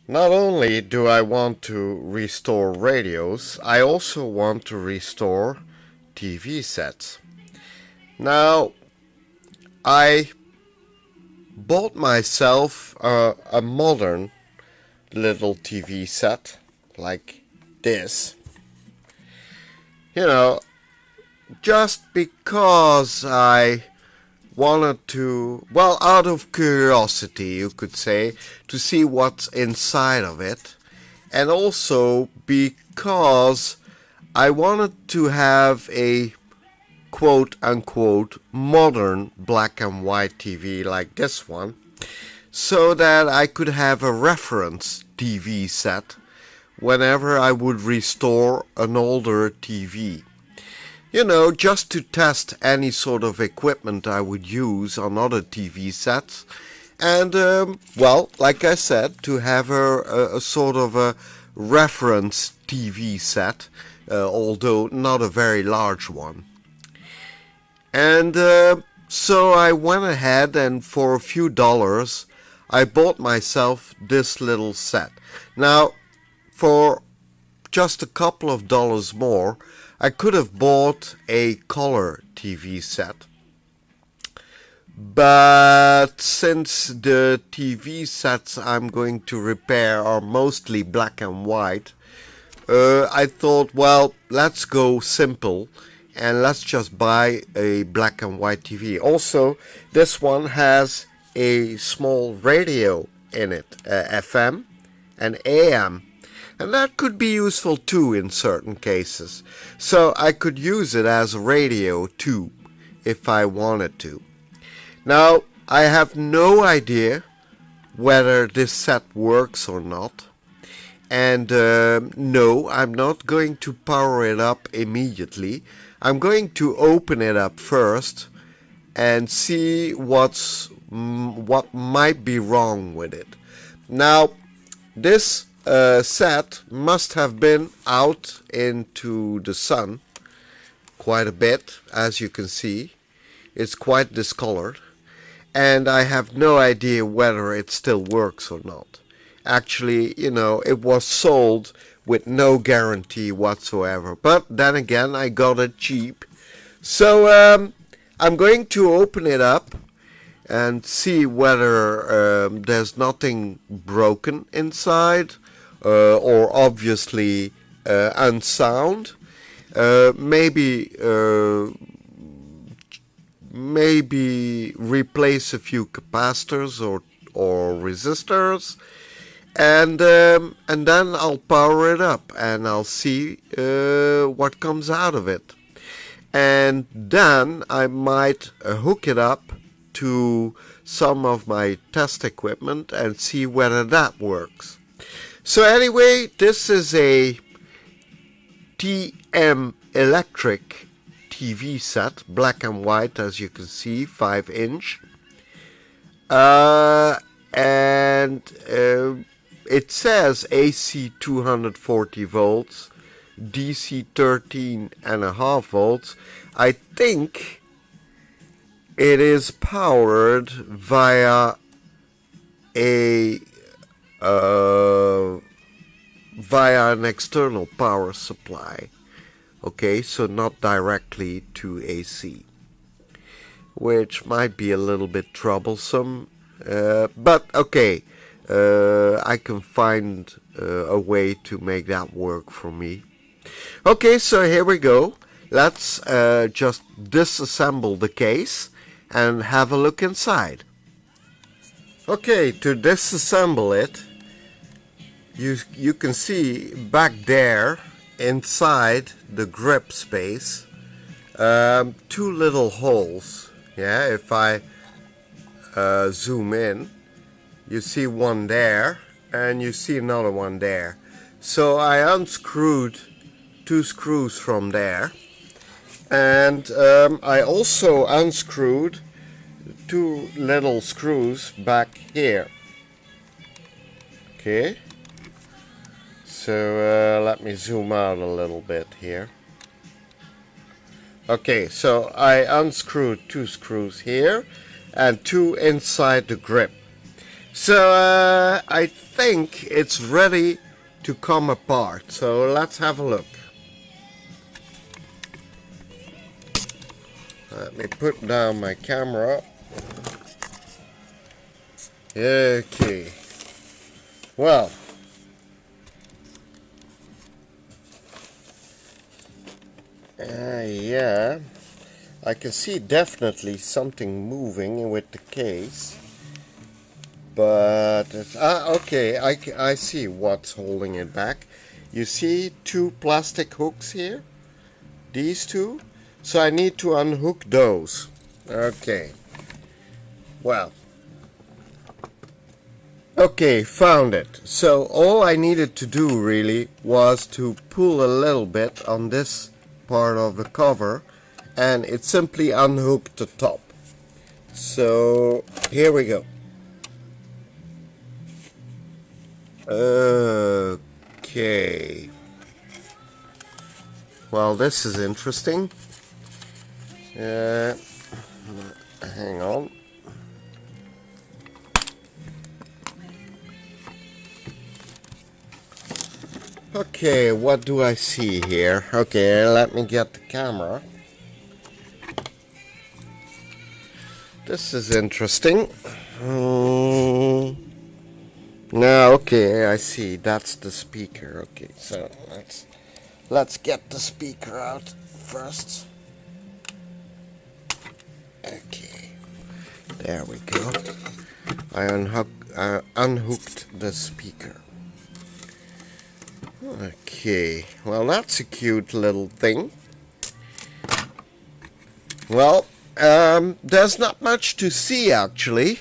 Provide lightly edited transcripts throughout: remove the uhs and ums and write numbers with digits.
Not only do I want to restore radios, I also want to restore TV sets. Now, I bought myself a modern little TV set like this. You know, just because I wanted to, well, out of curiosity, you could say, to see what's inside of it, and also because I wanted to have a quote unquote modern black and white TV like this one, so that I could have a reference TV set whenever I would restore an older TV. You know, just to test any sort of equipment I would use on other TV sets. And, well, like I said, to have a sort of a reference TV set, although not a very large one. And so I went ahead and for a few dollars, I bought myself this little set. Now, for just a couple of dollars more, I could have bought a color TV set. But since the TV sets I'm going to repair are mostly black and white, I thought, well, let's go simple and let's just buy a black and white TV. Also, this one has a small radio in it, FM and AM. And that could be useful too in certain cases. So I could use it as a radio too, if I wanted to. Now, I have no idea whether this set works or not. And no, I'm not going to power it up immediately. I'm going to open it up first and see what might be wrong with it. Now, this set must have been out into the sun quite a bit, as you can see. It's quite discolored, and I have no idea whether it still works or not. Actually, you know, it was sold with no guarantee whatsoever, but then again, I got it cheap. So I'm going to open it up and see whether there's nothing broken inside, or obviously unsound. Maybe replace a few capacitors or resistors, and then I'll power it up and I'll see what comes out of it. And then I might hook it up to some of my test equipment and see whether that works. So anyway, this is a TM Electric TV set, black and white, as you can see, 5-inch. And it says AC 240 volts, DC 13.5 volts. I think it is powered via an external power supply. Okay, so not directly to AC, which might be a little bit troublesome, but okay, I can find a way to make that work for me. Okay, so here we go. Let's just disassemble the case and have a look inside. Okay, to disassemble it, you can see back there inside the grip space, two little holes. Yeah, if I zoom in, you see one there and you see another one there. So I unscrewed two screws from there, and I also unscrewed two little screws back here. Okay, so let me zoom out a little bit here. Okay, so I unscrewed two screws here and two inside the grip. So I think it's ready to come apart. So let's have a look. Let me put down my camera. Okay. Well. Yeah. I can see definitely something moving with the case. But it's, okay, I see what's holding it back. You see two plastic hooks here? These two? So I need to unhook those. Okay. Well. Okay, found it. So all I needed to do really was to pull a little bit on this part of the cover, and it simply unhooked the top. So here we go. Okay. Well, this is interesting. Hang on. Okay, what do I see here? Okay, let me get the camera. This is interesting. No, okay, I see. That's the speaker. Okay, so let's get the speaker out first. Okay, there we go. I unhooked the speaker. Okay, well, that's a cute little thing. Well, there's not much to see actually.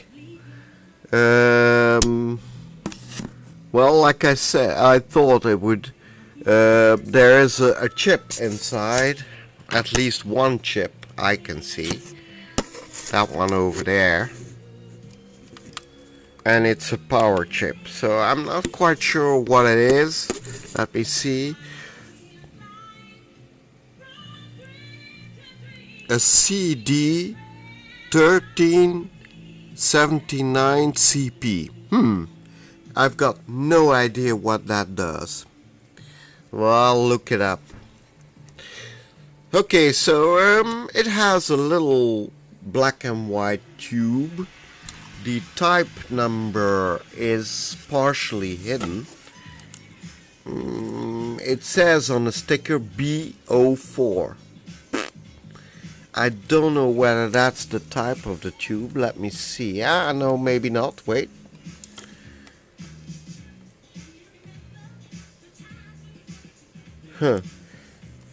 Well, like I said, I thought it would. There is a chip inside, at least one chip I can see. That one over there. And it's a power chip, so I'm not quite sure what it is. Let me see. A CD 1379 CP. I've got no idea what that does. Well, I'll look it up. Okay, so it has a little black and white tube. The type number is partially hidden. It says on the sticker B04. I don't know whether that's the type of the tube. Let me see. No, maybe not. Wait.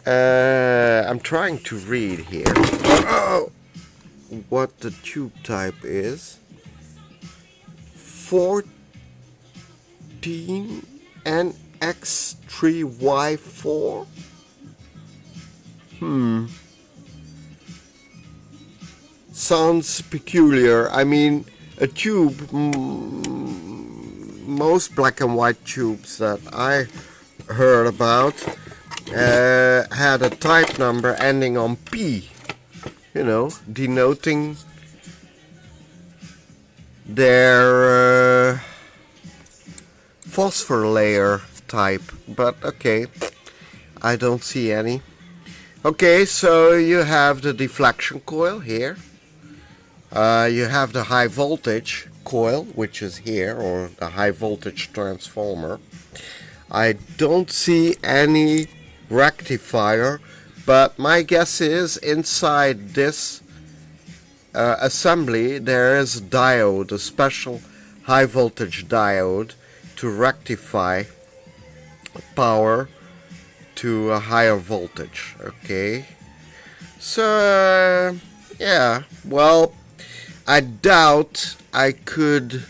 I'm trying to read here. What the tube type is. 14NX3Y4. Sounds peculiar. I mean, a tube, most black and white tubes that I heard about had a type number ending on P, you know, denoting their phosphor layer type. But okay, I don't see any. Okay, so you have the deflection coil here. You have the high voltage coil, which is here, or the high voltage transformer. I don't see any rectifier, but my guess is inside this assembly there is a diode, a special high voltage diode to rectify power to a higher voltage. Okay, so yeah, well, I doubt I could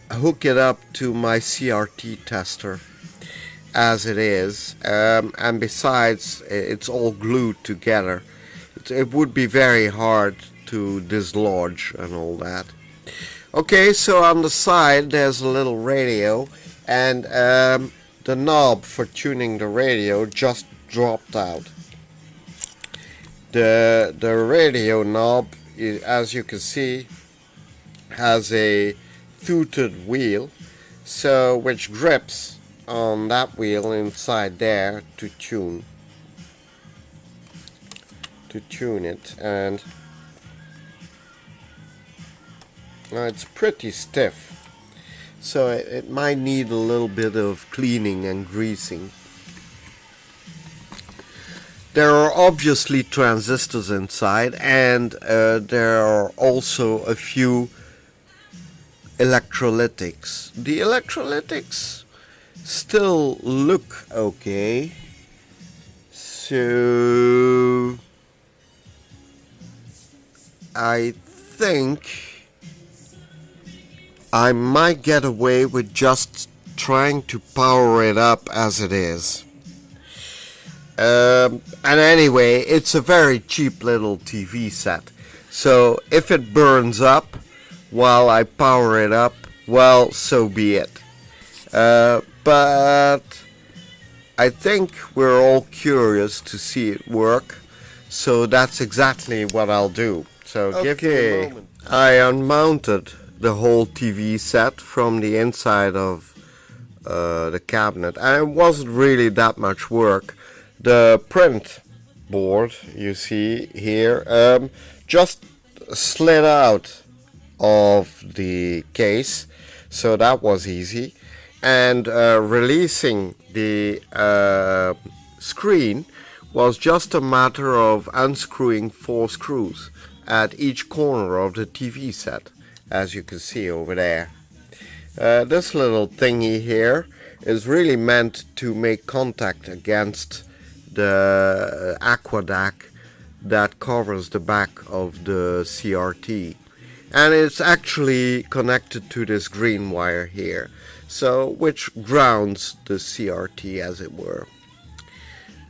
hook it up to my CRT tester as it is, and besides it's all glued together. It would be very hard to dislodge and all that. Okay, so on the side there's a little radio, and the knob for tuning the radio just dropped out. The radio knob, as you can see, has a toothed wheel, so which grips on that wheel inside there to tune it, and it's pretty stiff, so it might need a little bit of cleaning and greasing. There are obviously transistors inside, and there are also a few electrolytics. The electrolytics still look okay, so I think I might get away with just trying to power it up as it is. And anyway, it's a very cheap little TV set, so if it burns up while I power it up, well, so be it. But I think we're all curious to see it work, so that's exactly what I'll do. So give me a moment. I unmounted the whole TV set from the inside of the cabinet, and it wasn't really that much work. The print board, you see here, just slid out of the case, so that was easy. And releasing the screen was just a matter of unscrewing 4 screws at each corner of the TV set, as you can see over there. This little thingy here is really meant to make contact against the aquadac that covers the back of the CRT, and it's actually connected to this green wire here, so which grounds the CRT, as it were.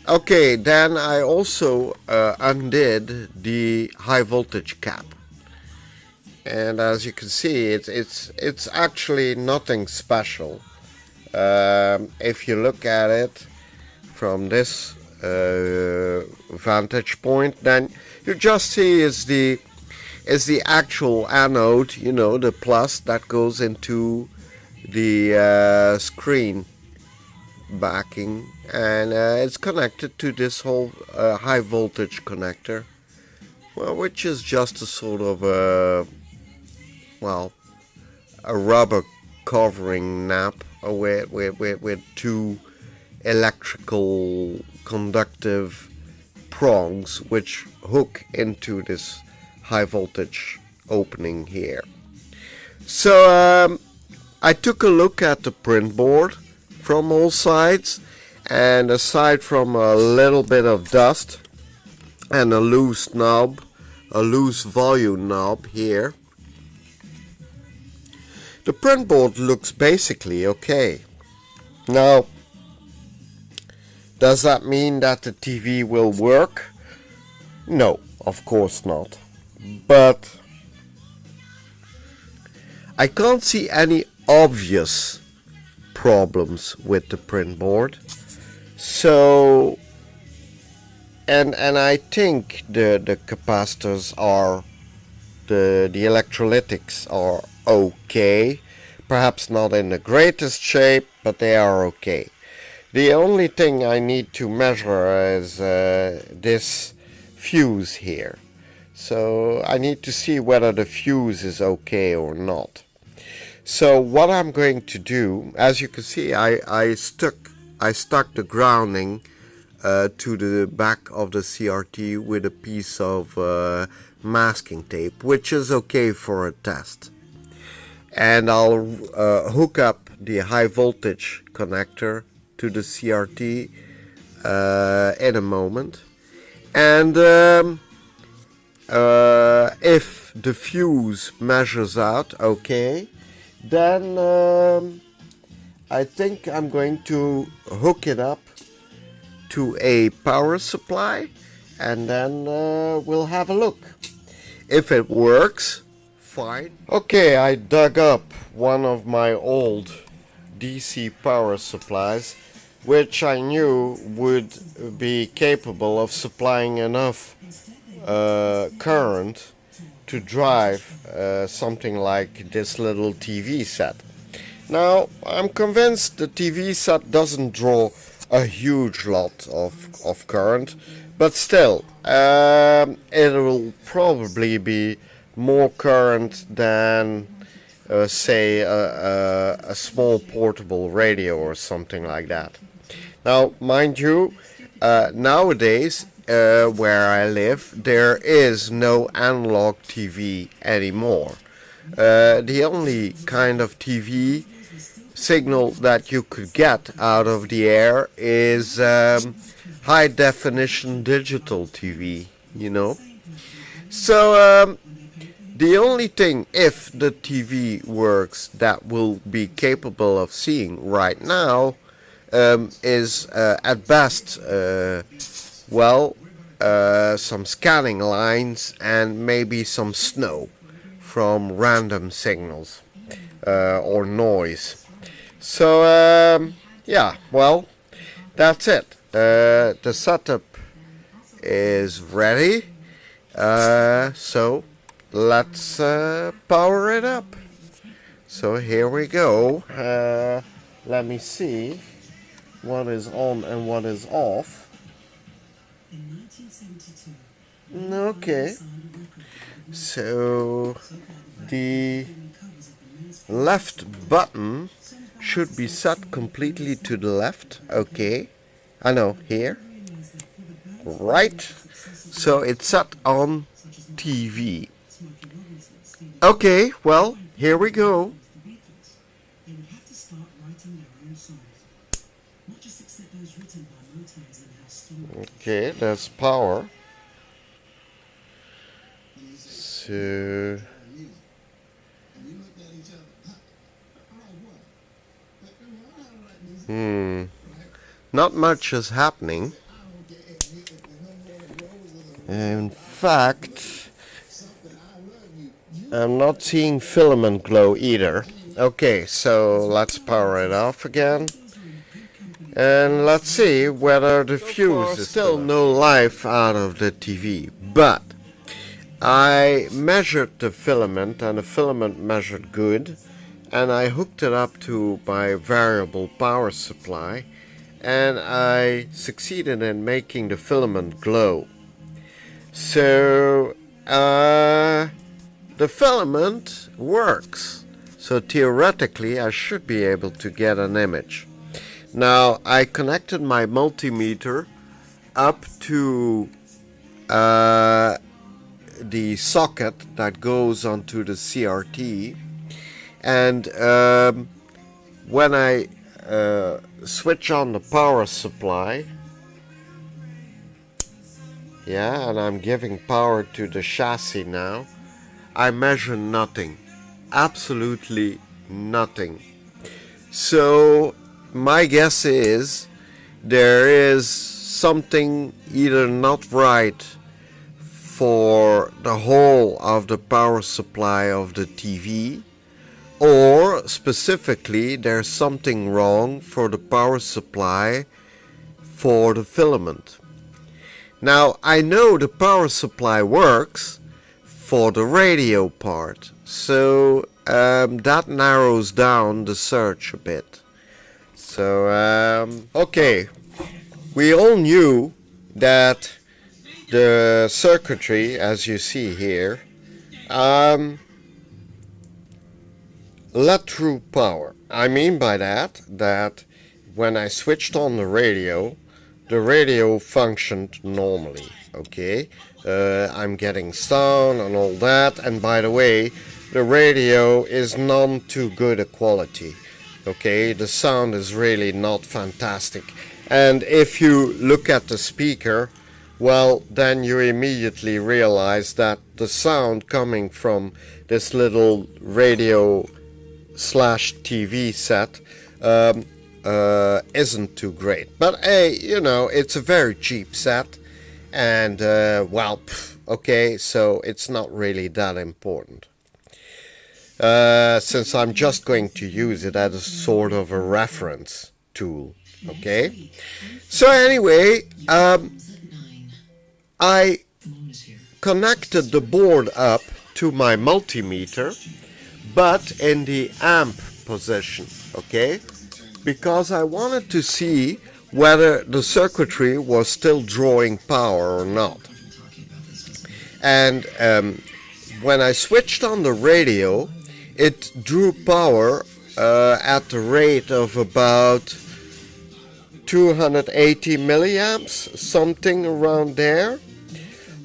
Okay, then I also undid the high voltage cap, and as you can see, it's actually nothing special. If you look at it from this vantage point, then you just see is the actual anode, you know, the plus that goes into the screen backing, and it's connected to this whole high voltage connector, well, which is just a sort of a rubber covering nap with 2 electrical conductive prongs which hook into this high voltage opening here. So I took a look at the print board from all sides, and aside from a little bit of dust and a loose knob, a loose volume knob here, the print board looks basically okay. Now, does that mean that the TV will work? No, of course not. But I can't see any obvious problems with the print board. So, and I think the capacitors are, the electrolytics are okay. Perhaps not in the greatest shape, but they are okay. The only thing I need to measure is this fuse here. So I need to see whether the fuse is okay or not. So what I'm going to do, as you can see, I stuck the grounding to the back of the CRT with a piece of masking tape, which is okay for a test. And I'll hook up the high voltage connector to the CRT in a moment, and if the fuse measures out okay, then I think I'm going to hook it up to a power supply, and then we'll have a look. If it works, fine. Okay, I dug up one of my old DC power supplies, which I knew would be capable of supplying enough current to drive something like this little TV set. Now, I'm convinced the TV set doesn't draw a huge lot of current, but still, it will probably be more current than, say, a small portable radio or something like that. Now, mind you, nowadays, where I live, there is no analog TV anymore. The only kind of TV signal that you could get out of the air is high definition digital TV, you know. So the only thing, if the TV works, that will be capable of seeing right now is at best some scanning lines and maybe some snow from random signals or noise. So yeah, well, that's it. The setup is ready, so let's power it up. So here we go. Let me see what is on and what is off. Okay, so the left button should be set completely to the left. Okay, I know, here, right, so it's set on TV. Okay, well, here we go. Okay, there's power. So not much is happening. In fact, I'm not seeing filament glow either. Okay, so let's power it off again. And let's see whether the fuse is still no life out of the TV. But I measured the filament and the filament measured good, and I hooked it up to my variable power supply, and I succeeded in making the filament glow. So the filament works. So theoretically I should be able to get an image. Now I connected my multimeter up to the socket that goes onto the CRT, and when I switch on the power supply, yeah, and I'm giving power to the chassis now, I measure nothing, absolutely nothing. So my guess is there is something either not right for the whole of the power supply of the TV, or specifically there's something wrong for the power supply for the filament. Now I know the power supply works for the radio part, so that narrows down the search a bit. So okay, we all knew that the circuitry, as you see here, let through power. I mean by that when I switched on the radio functioned normally. Okay, I'm getting sound and all that, and by the way, the radio is none too good a quality. Okay, the sound is really not fantastic, and if you look at the speaker, well, then you immediately realize that the sound coming from this little radio slash TV set isn't too great. But hey, you know, it's a very cheap set, and well, okay, so it's not really that important. Since I'm just going to use it as a sort of a reference tool. Okay, so anyway, I connected the board up to my multimeter, but in the amp position, okay? Because I wanted to see whether the circuitry was still drawing power or not. And when I switched on the radio, it drew power at the rate of about 280 milliamps, something around there.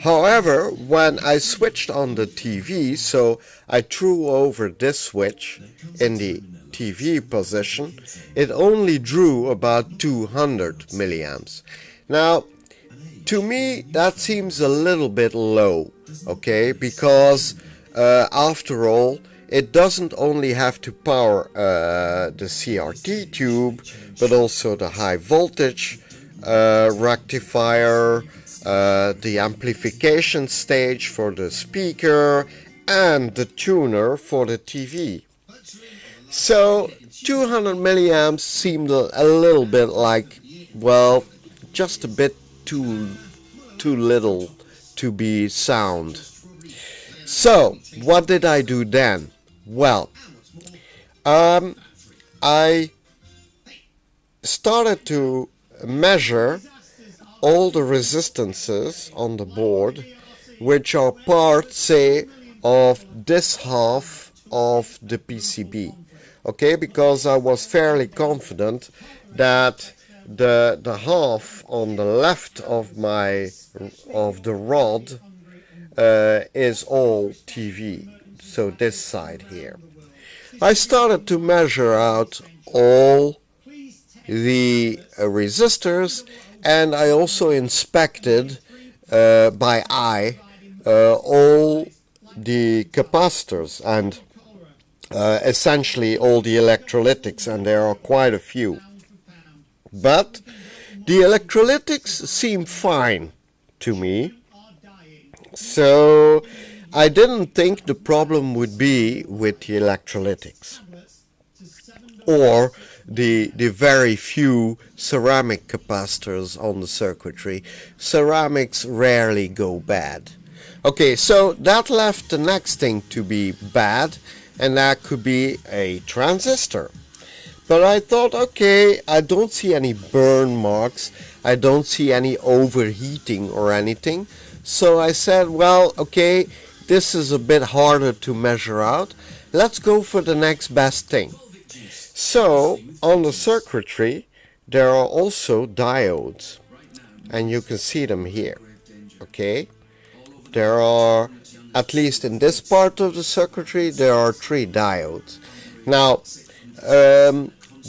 However, when I switched on the TV, so I threw over this switch in the TV position, it only drew about 200 milliamps. Now, to me, that seems a little bit low, okay, because after all, it doesn't only have to power the CRT tube, but also the high voltage rectifier, the amplification stage for the speaker, and the tuner for the TV. So 200 milliamps seemed a little bit like, well, just a bit too little to be sound. So what did I do then? Well, I started to measure all the resistances on the board, which are part, say, of this half of the PCB. Okay, because I was fairly confident that the half on the left of the rod is all TV. So this side here. I started to measure out all the resistors, and I also inspected by eye all the capacitors and essentially all the electrolytics, and there are quite a few. But the electrolytics seem fine to me, so I didn't think the problem would be with the electrolytics or the very few ceramic capacitors on the circuitry. Ceramics rarely go bad. Okay, so that left the next thing to be bad, and that could be a transistor. But I thought, okay, I don't see any burn marks, I don't see any overheating or anything. So I said, well, okay, this is a bit harder to measure out. Let's go for the next best thing. So on the circuitry there are also diodes, and you can see them here. Okay, there are, at least in this part of the circuitry, there are 3 diodes. Now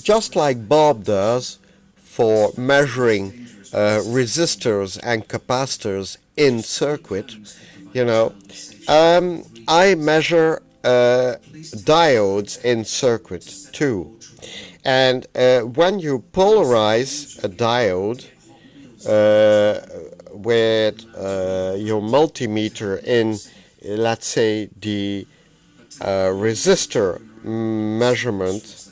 just like Bob does for measuring resistors and capacitors in circuit, you know, I measure diodes in circuit too. And when you polarize a diode with your multimeter in, let's say, the resistor measurement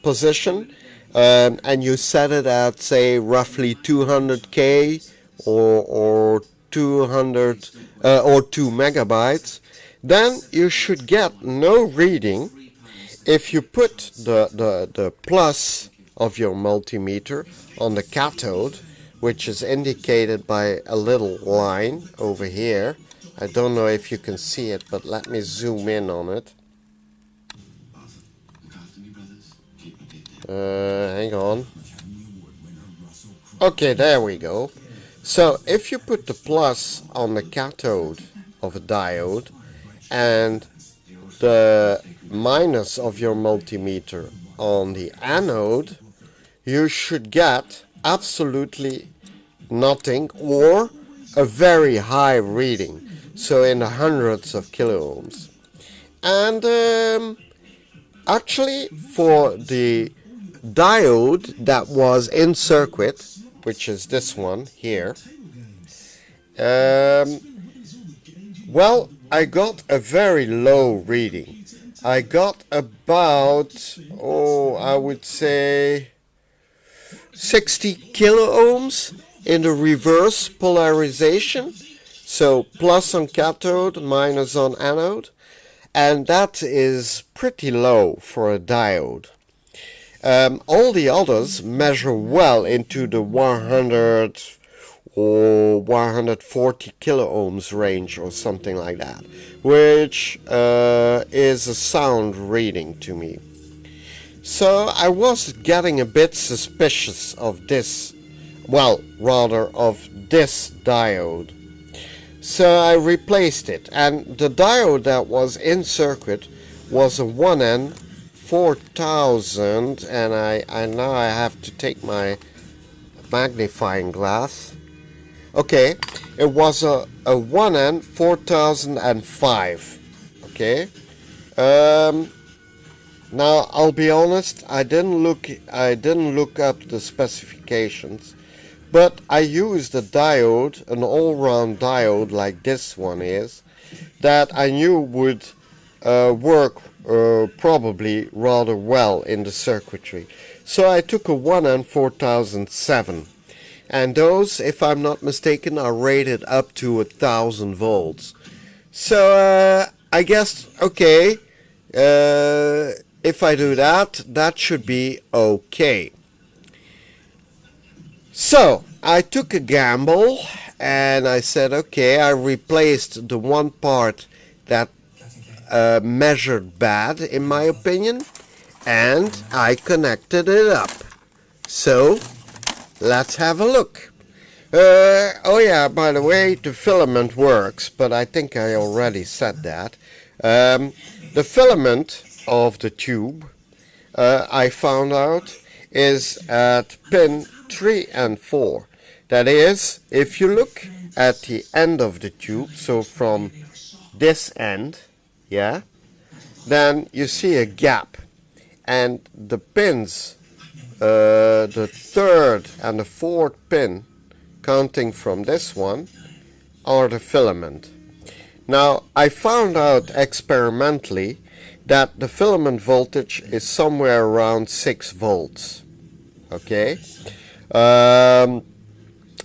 position, and you set it at, say, roughly 200K or 200 or 2 megabytes, then you should get no reading if you put the plus of your multimeter on the cathode, which is indicated by a little line over here. I don't know if you can see it, but let me zoom in on it. Hang on. Okay, there we go. So if you put the plus on the cathode of a diode and the minus of your multimeter on the anode, you should get absolutely nothing or a very high reading, so in the hundreds of kiloohms. And actually, for the diode that was in circuit, which is this one here, well, I got a very low reading. I got about, I would say 60 kiloohms in the reverse polarization. So plus on cathode, minus on anode, and that is pretty low for a diode. All the others measure well into the 100 or 140 kilo ohms range or something like that, which is a sound reading to me. So I was getting a bit suspicious of this, well, rather of this diode. So I replaced it, and the diode that was in circuit was a 1N4000, and I now I have to take my magnifying glass. Okay, it was a 1N4005. Okay. Now I'll be honest, I didn't look up the specifications, but I used a diode, an all-round diode like this one is, that I knew would work probably rather well in the circuitry. So I took a 1N4007, and those, if I'm not mistaken, are rated up to 1000 volts. So I guess, okay, if I do that, that should be okay. So I took a gamble and I said, okay, I replaced the one part that measured bad, in my opinion, and I connected it up. So let's have a look. Oh yeah, by the way, the filament works, but I think I already said that. The filament of the tube, I found out, is at pin 3 and 4. That is, if you look at the end of the tube, so from this end, yeah, then you see a gap, and the pins, the third and the fourth pin, counting from this one, are the filament. Now, I found out experimentally that the filament voltage is somewhere around 6 volts. Okay? And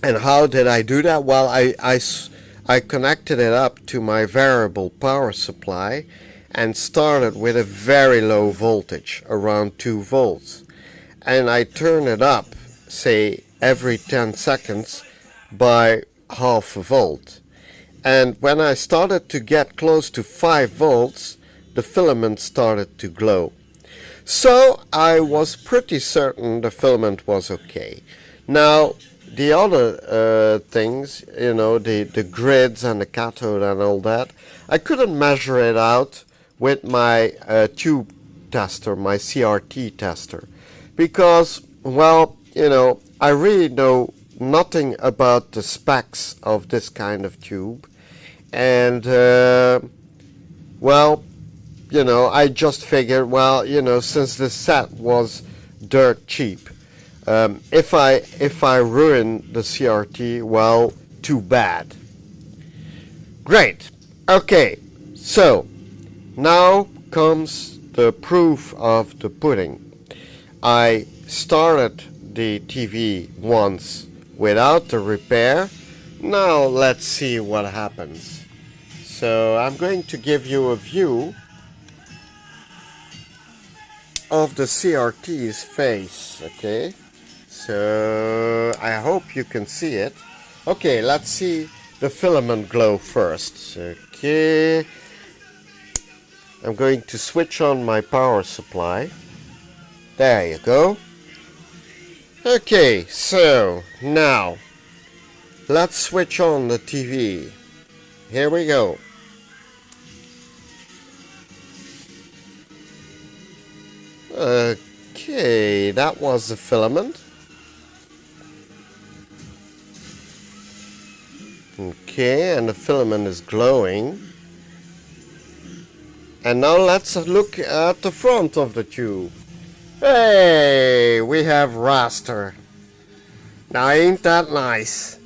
how did I do that? Well, I connected it up to my variable power supply and started with a very low voltage, around 2 volts. And I turn it up, say, every 10 seconds by half a volt. And when I started to get close to 5 volts, the filament started to glow. So I was pretty certain the filament was okay. Now, the other things, you know, the grids and the cathode and all that, I couldn't measure it out with my tube tester, my CRT tester, because, well, you know, I really know nothing about the specs of this kind of tube, and well, you know, I just figured, well, you know, since the set was dirt cheap, if I ruin the CRT, well, too bad. Great. Okay, so now comes the proof of the pudding. I started the TV once without the repair. Now let's see what happens. So I'm going to give you a view of the CRT's face, okay? So I hope you can see it. Okay, let's see the filament glow first. Okay, I'm going to switch on my power supply. There you go. Okay, so now let's switch on the TV. Here we go. Okay, that was the filament. Okay, and the filament is glowing. And now let's look at the front of the tube. Hey, we have raster. Now ain't that nice?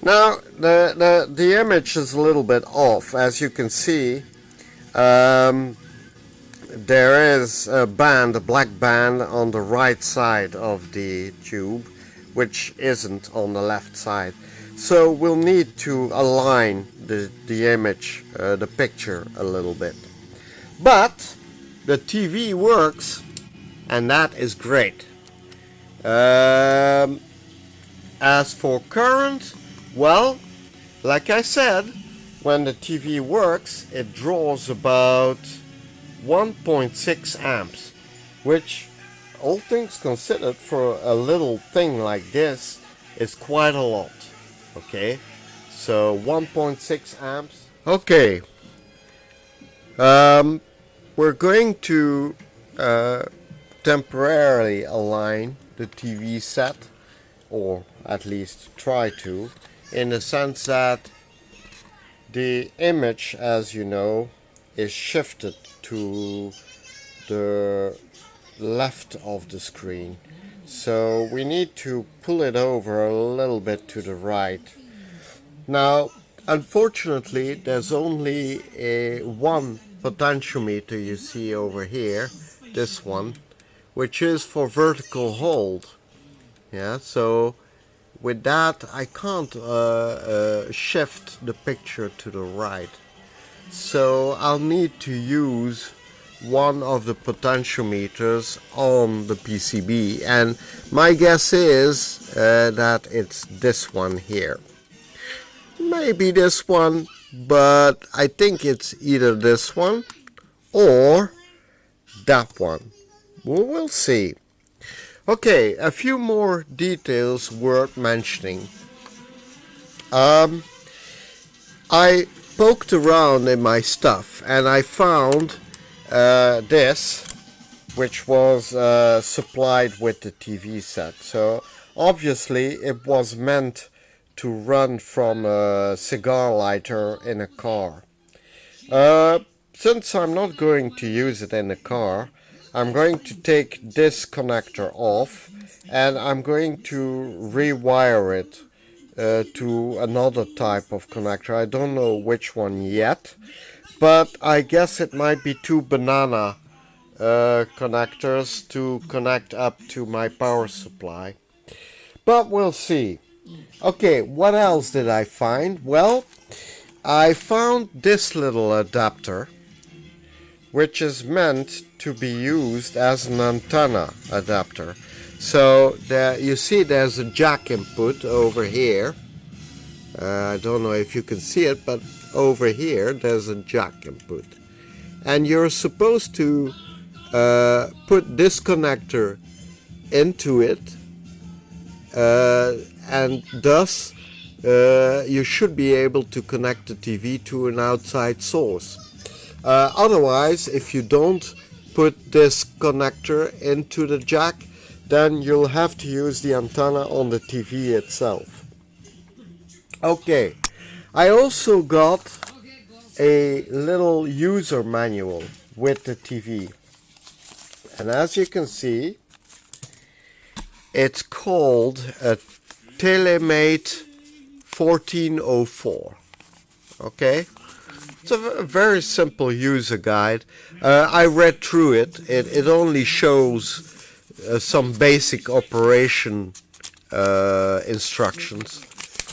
Now the image is a little bit off. As you can see, there is a band, a black band on the right side of the tube, which isn't on the left side. So we'll need to align the image, the picture a little bit. But the TV works, and that is great. As for current, well, like I said, when the TV works, it draws about 1.6 amps, which, all things considered, for a little thing like this, is quite a lot. Okay, so 1.6 amps. Okay, we're going to temporarily align the TV set, or at least try to, in the sense that the image, as you know, is shifted to the left of the screen. So we need to pull it over a little bit to the right. Now, unfortunately, there's only one potentiometer you see over here, this one, which is for vertical hold. Yeah, so with that I can't shift the picture to the right. So I'll need to use one of the potentiometers on the PCB, and my guess is that it's this one here. Maybe this one, but I think it's either this one or that one. We'll see. Okay, a few more details worth mentioning. I poked around in my stuff and I found this, which was supplied with the TV set. So obviously it was meant to run from a cigar lighter in a car. Since I'm not going to use it in the car, I'm going to take this connector off and I'm going to rewire it to another type of connector. I don't know which one yet, but I guess it might be two banana connectors to connect up to my power supply. But we'll see. Okay, what else did I find? Well, I found this little adapter, which is meant to be used as an antenna adapter. So there, you see there's a jack input over here. I don't know if you can see it, but over here there's a jack input. And you're supposed to put this connector into it, and thus you should be able to connect the TV to an outside source. Otherwise, if you don't put this connector into the jack, then you'll have to use the antenna on the TV itself. Okay, I also got a little user manual with the TV, and as you can see, it's called a Telemate 1404. Okay, it's a very simple user guide. I read through it. It only shows some basic operation instructions,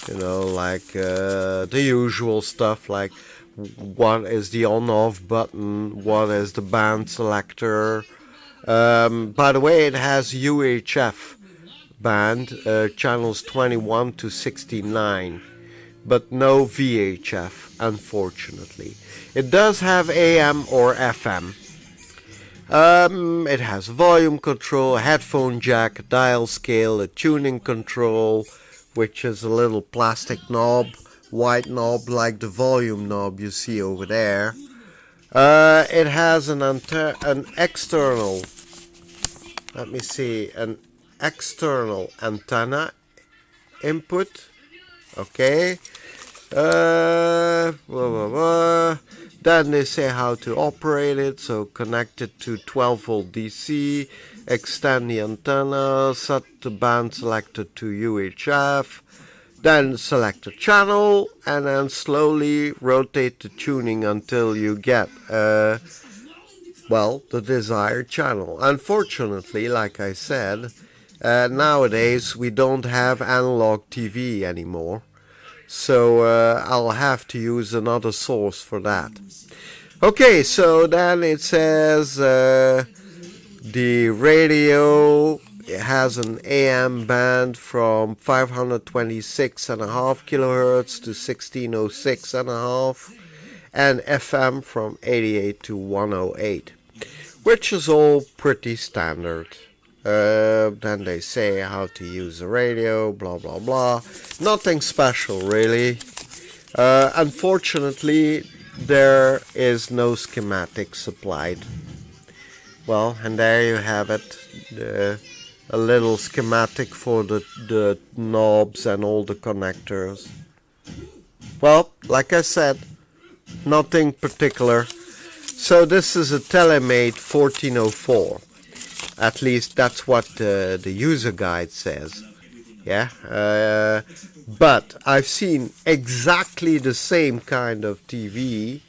you know, like the usual stuff, like what is the on-off button, what is the band selector. By the way, it has UHF band, channels 21 to 69, but no VHF, unfortunately. It does have AM or FM. It has volume control, a headphone jack, a dial scale, a tuning control, which is a little plastic knob, white knob like the volume knob you see over there. It has an external, let me see, an external antenna input. Okay. Then they say how to operate it. So connect it to 12 volt DC, extend the antenna, set the band selector to UHF, then select a channel, and then slowly rotate the tuning until you get well, the desired channel. Unfortunately, like I said, nowadays we don't have analog TV anymore. So I'll have to use another source for that. Okay, so then it says the radio has an AM band from 526.5 kilohertz to 1606.5, and FM from 88 to 108, which is all pretty standard. Then they say how to use the radio, blah blah blah. Nothing special really. Unfortunately, there is no schematic supplied. Well, and there you have it. A little schematic for the knobs and all the connectors. Well, like I said, nothing particular. So this is a Telemate 1404. At least that's what the user guide says. Yeah. But I've seen exactly the same kind of TV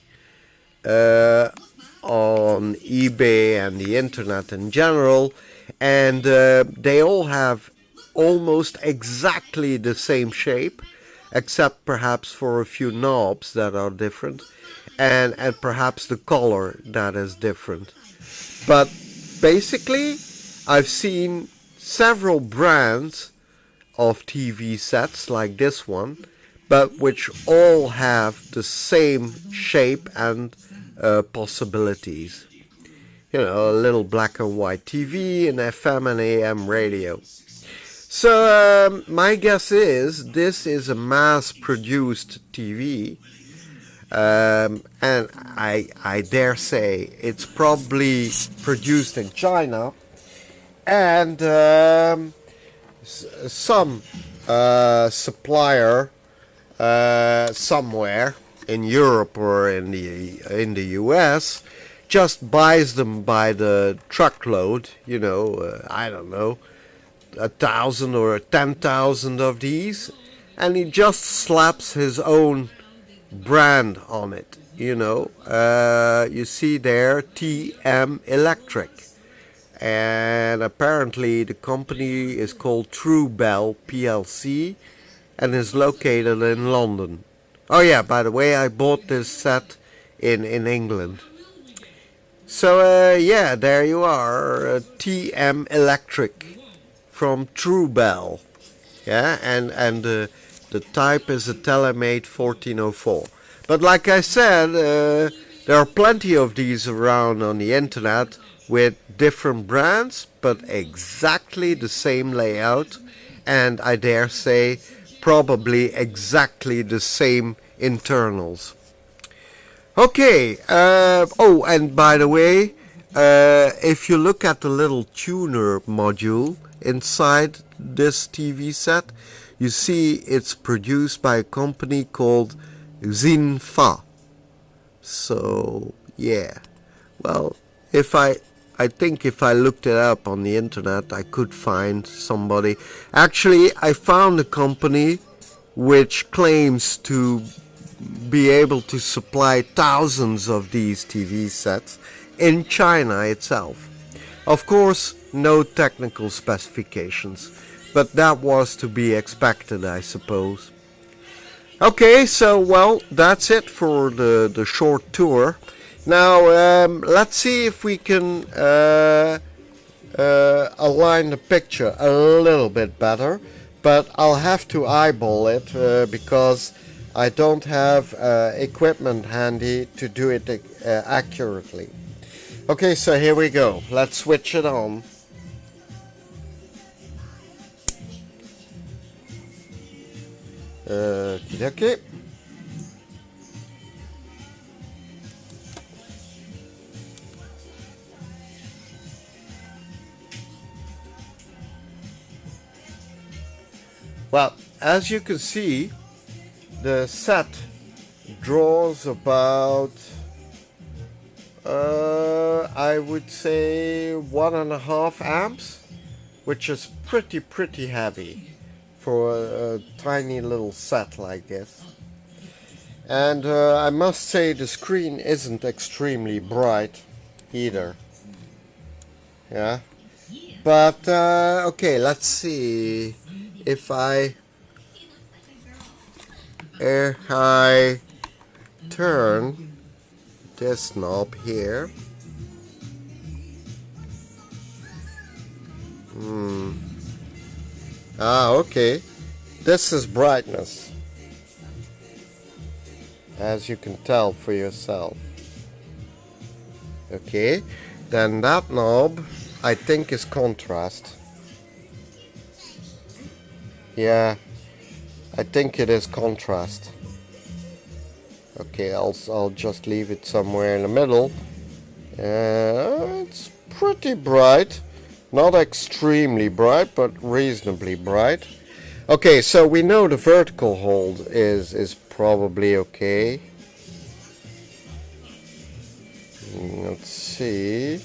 on eBay and the internet in general, and they all have almost exactly the same shape, except perhaps for a few knobs that are different, and perhaps the color that is different. But basically, I've seen several brands of TV sets like this one, but which all have the same shape and possibilities. You know, a little black and white TV, an FM and AM radio. So my guess is this is a mass-produced TV, and I dare say it's probably produced in China, and some supplier somewhere in Europe or in the US just buys them by the truckload. You know, I don't know, 1,000 or 10,000 of these, and he just slaps his own brand on it. You know, you see there TM Electric, and apparently the company is called Truebell PLC and is located in London. Oh yeah, by the way, I bought this set in England. So yeah, there you are, TM Electric from Truebell. Yeah, and the type is a Telemate 1404. But like I said, there are plenty of these around on the internet with different brands, but exactly the same layout, and I dare say probably exactly the same internals. Okay, oh, and by the way, if you look at the little tuner module inside this TV set, you see it's produced by a company called Xinfa. So, yeah, well, I think if I looked it up on the internet, I could find somebody. Actually, I found a company which claims to be able to supply thousands of these TV sets in China itself. Of course, no technical specifications, but that was to be expected, I suppose. Okay, so, well, that's it for the short tour. Now, let's see if we can align the picture a little bit better, but I'll have to eyeball it because I don't have equipment handy to do it accurately. Okay, so here we go. Let's switch it on. Okay. Well, as you can see, the set draws about, I would say 1.5 amps, which is pretty heavy for a tiny little set like this. And I must say the screen isn't extremely bright either. Yeah, but okay, let's see if I if I turn this knob here, okay, this is brightness, as you can tell for yourself. Okay, then that knob I think is contrast. Yeah, I think it is contrast. Okay, I'll just leave it somewhere in the middle. It's pretty bright, not extremely bright, but reasonably bright. Okay, so we know the vertical hold is probably okay. Let's see.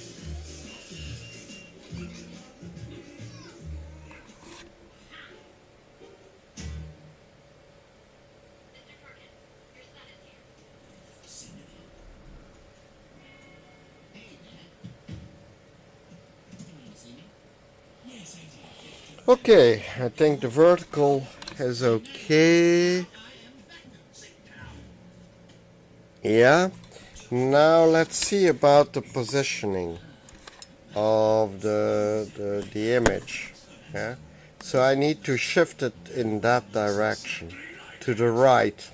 Okay, I think the vertical is okay. Yeah. Now let's see about the positioning of the image. Yeah. So I need to shift it in that direction, to the right.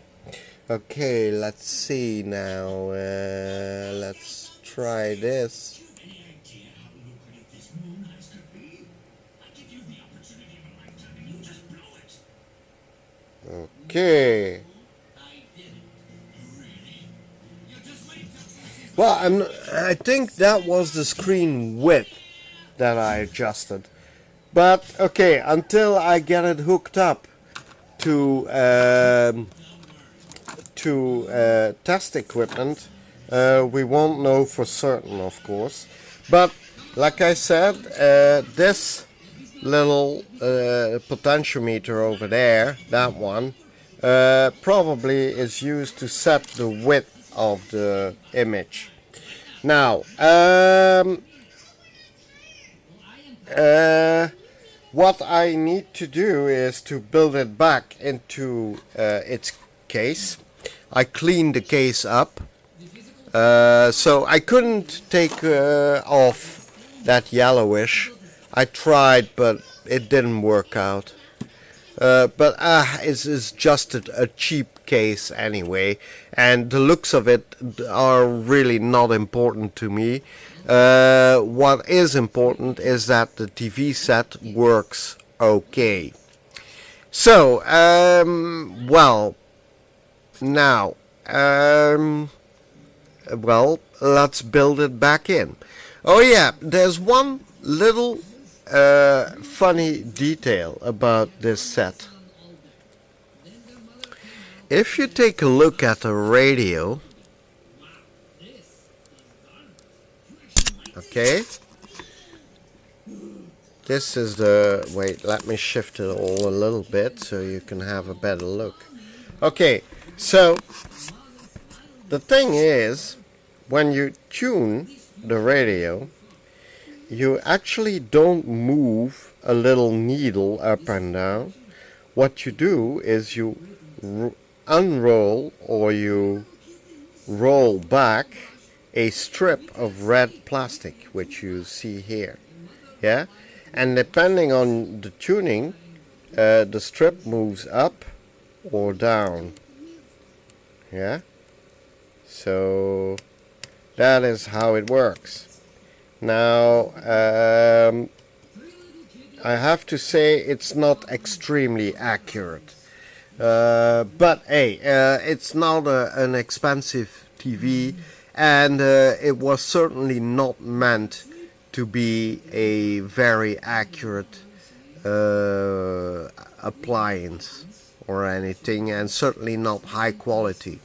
Okay, let's see now. Let's try this. Okay. Well, I think that was the screen width that I adjusted. But okay, until I get it hooked up to test equipment, we won't know for certain, of course. But like I said, this little potentiometer over there, that one, probably is used to set the width of the image. Now, what I need to do is to build it back into its case. I cleaned the case up, so I couldn't take off that yellowish. I tried, but it didn't work out. But it's just a cheap case anyway, and the looks of it are really not important to me. What is important is that the TV set works okay. So, well, now, well, let's build it back in. Oh yeah, there's one little funny detail about this set. If you take a look at the radio, okay, this is the, wait, let me shift it all a little bit so you can have a better look. Okay, so the thing is, when you tune the radio, you actually don't move a little needle up and down. What you do is you unroll or you roll back a strip of red plastic, which you see here. Yeah, and depending on the tuning, the strip moves up or down. Yeah, so that is how it works. Now, I have to say it's not extremely accurate, but hey, it's not an expensive TV, and it was certainly not meant to be a very accurate appliance or anything, and certainly not high quality.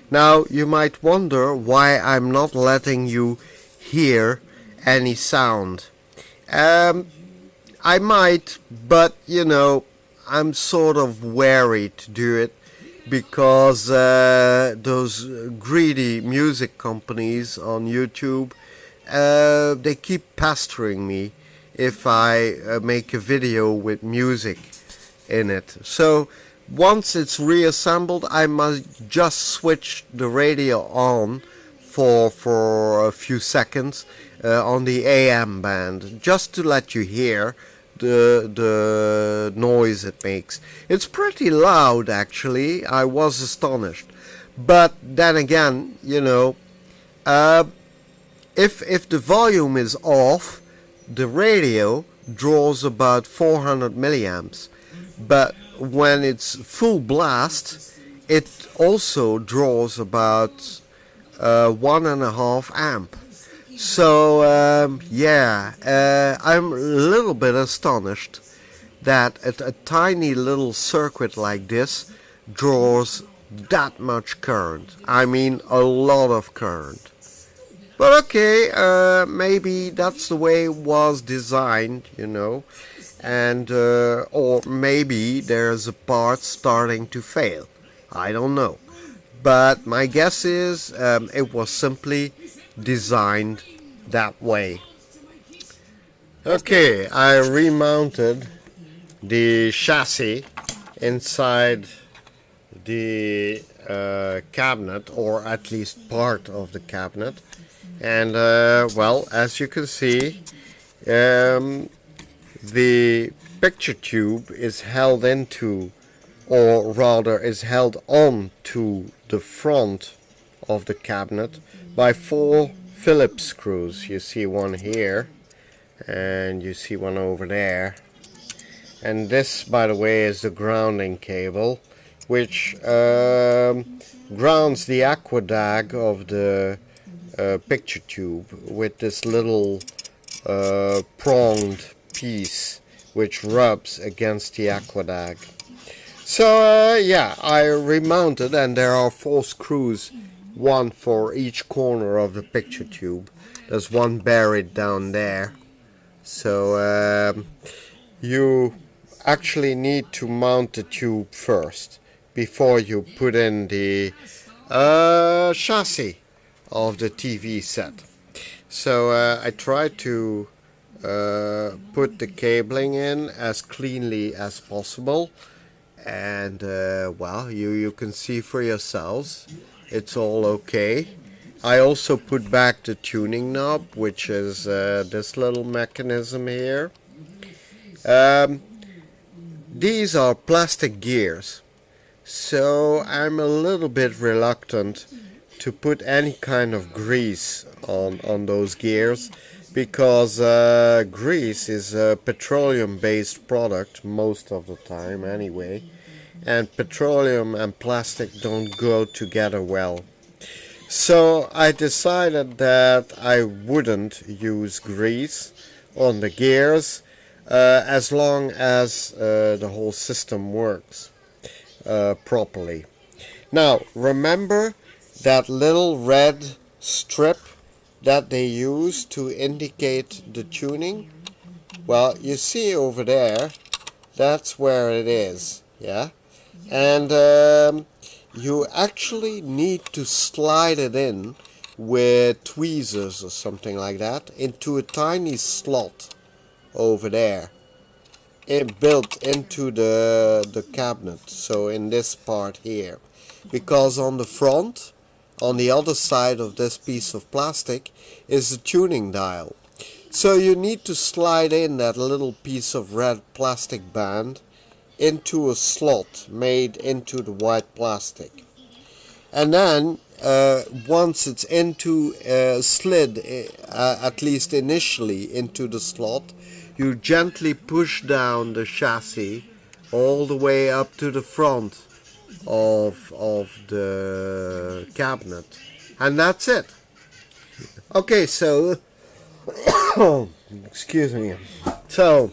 Now, you might wonder why I'm not letting you hear any sound. I might, but you know, I'm sort of wary to do it because those greedy music companies on YouTube, they keep pestering me if I make a video with music in it. So once it's reassembled, I must just switch the radio on for a few seconds on the AM band, just to let you hear the noise it makes. It's pretty loud, actually. I was astonished. But then again, you know, if the volume is off, the radio draws about 400 milliamps. But when it's full blast, it also draws about 1.5 amp. So I'm a little bit astonished that a tiny little circuit like this draws that much current. I mean, a lot of current. But okay, maybe that's the way it was designed, you know, and or maybe there's a part starting to fail. I don't know. But my guess is it was simply designed that way. Okay, I remounted the chassis inside the cabinet, or at least part of the cabinet, and well, as you can see, the picture tube is held into, or rather is held on to the front of the cabinet by 4 Phillips screws. You see one here and you see one over there, and this, by the way, is the grounding cable which grounds the aquadag of the picture tube with this little pronged piece which rubs against the aquadag. So yeah, I remounted, and there are 4 screws, one for each corner of the picture tube. There's one buried down there. So you actually need to mount the tube first before you put in the chassis of the TV set. So I tried to put the cabling in as cleanly as possible, and well, you can see for yourselves it's all okay. I also put back the tuning knob, which is this little mechanism here. These are plastic gears, so I'm a little bit reluctant to put any kind of grease on those gears, because grease is a petroleum-based product most of the time anyway, and petroleum and plastic don't go together well. So I decided that I wouldn't use grease on the gears as long as the whole system works properly. Now remember that little red strip that they use to indicate the tuning? Well, you see over there, that's where it is, yeah? And you actually need to slide it in with tweezers or something like that into a tiny slot over there, built into the cabinet, so in this part here, because on the front, on the other side of this piece of plastic, is the tuning dial. So you need to slide in that little piece of red plastic band into a slot made into the white plastic, and then once it's slid, at least initially, into the slot, you gently push down the chassis all the way up to the front of the cabinet, and that's it. Okay, so excuse me. So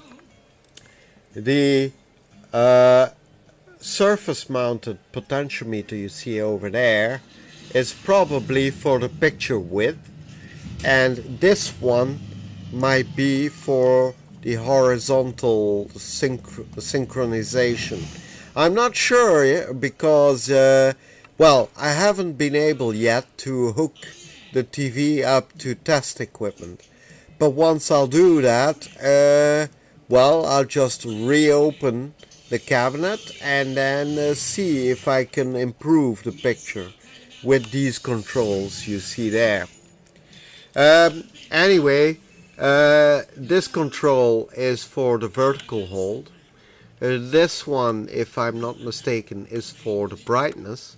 the surface mounted potentiometer you see over there is probably for the picture width, and this one might be for the horizontal synchronization. I'm not sure, because well, I haven't been able yet to hook the TV up to test equipment, but once I'll do that, well, I'll just reopen the cabinet and then see if I can improve the picture with these controls you see there. Anyway, this control is for the vertical hold. This one, if I'm not mistaken, is for the brightness,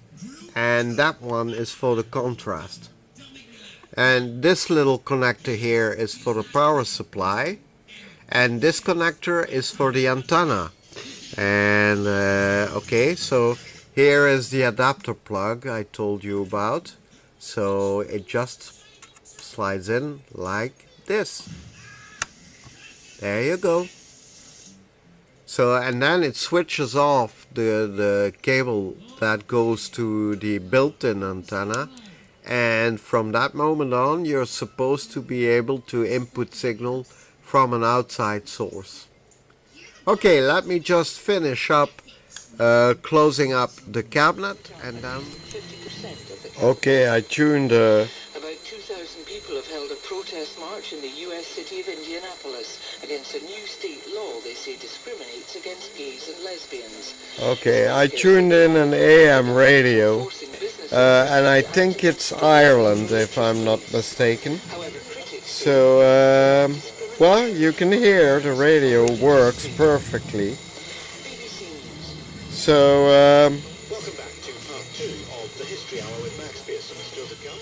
and that one is for the contrast. And this little connector here is for the power supply, and this connector is for the antenna. And okay, so here is the adapter plug I told you about. So it just slides in like this. There you go. So, and then it switches off the cable that goes to the built-in antenna, and from that moment on you're supposed to be able to input signal from an outside source. Okay, let me just finish up closing up the cabinet and then... Okay, I tuned... About 2,000 people have held a protest march in the US city of Indianapolis against a new state law they say discriminates against gays and lesbians. Okay, I tuned in an AM radio, and I think it's Ireland if I'm not mistaken. So, well, you can hear the radio works perfectly. So, welcome back to part 2 of the History Hour with Max Pearson. Still to come.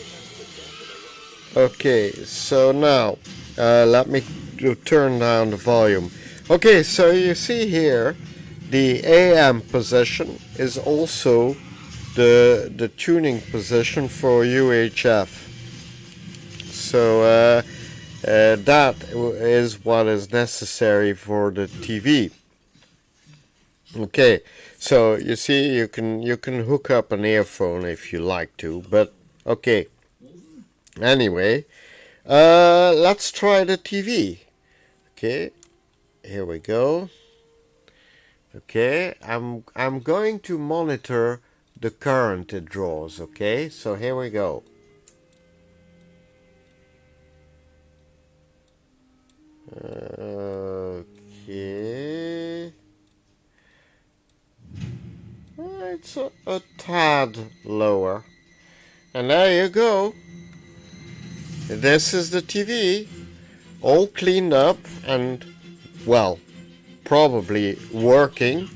okay, so now, let me turn down the volume. Okay, so you see here, the AM position is also the tuning position for UHF. So, that is what is necessary for the TV. Okay, so you see you can hook up an earphone if you like to, but okay. Anyway, let's try the TV. Okay, here we go. Okay, I'm going to monitor the current it draws. Okay, so here we go. Okay, it's a tad lower, and there you go. This is the TV, all cleaned up and, well, probably working,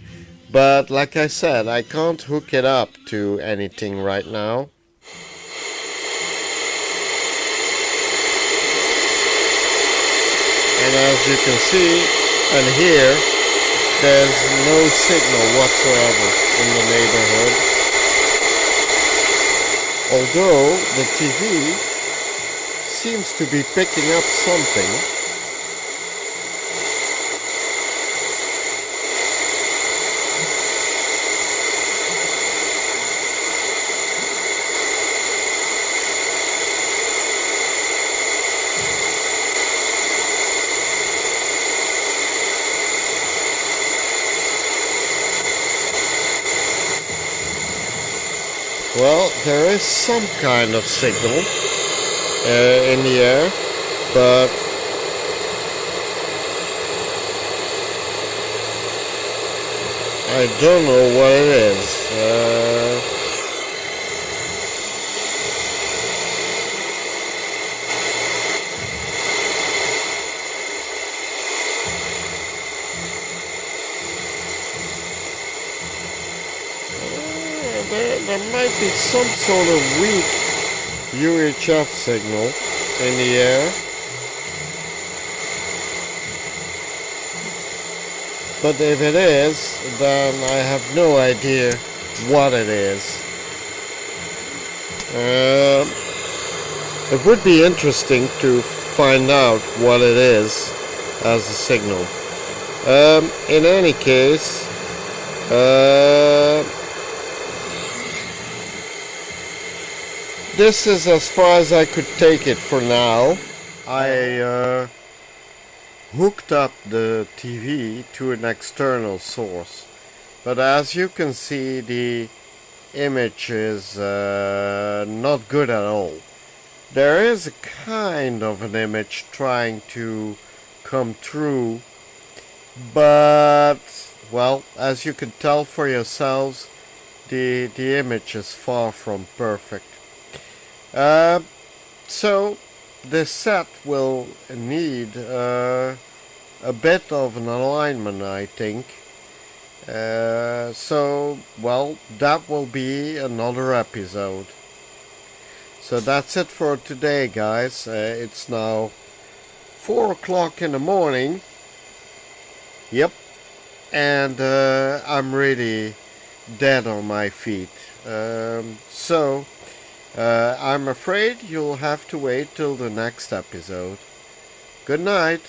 but like I said, I can't hook it up to anything right now. And as you can see and hear, there's no signal whatsoever in the neighborhood. Although the TV seems to be picking up something. Well, there is some kind of signal in the air, but I don't know what it is. There might be some sort of weak UHF signal in the air, but if it is, then I have no idea what it is. It would be interesting to find out what it is as a signal. In any case, this is as far as I could take it for now. I hooked up the TV to an external source, but as you can see, the image is not good at all. There is a kind of an image trying to come through, but well, as you can tell for yourselves, the image is far from perfect. So this set will need a bit of an alignment, I think. So, well, that will be another episode. So that's it for today, guys. It's now 4 o'clock in the morning. Yep. And I'm really dead on my feet. So I'm afraid you'll have to wait till the next episode. Good night.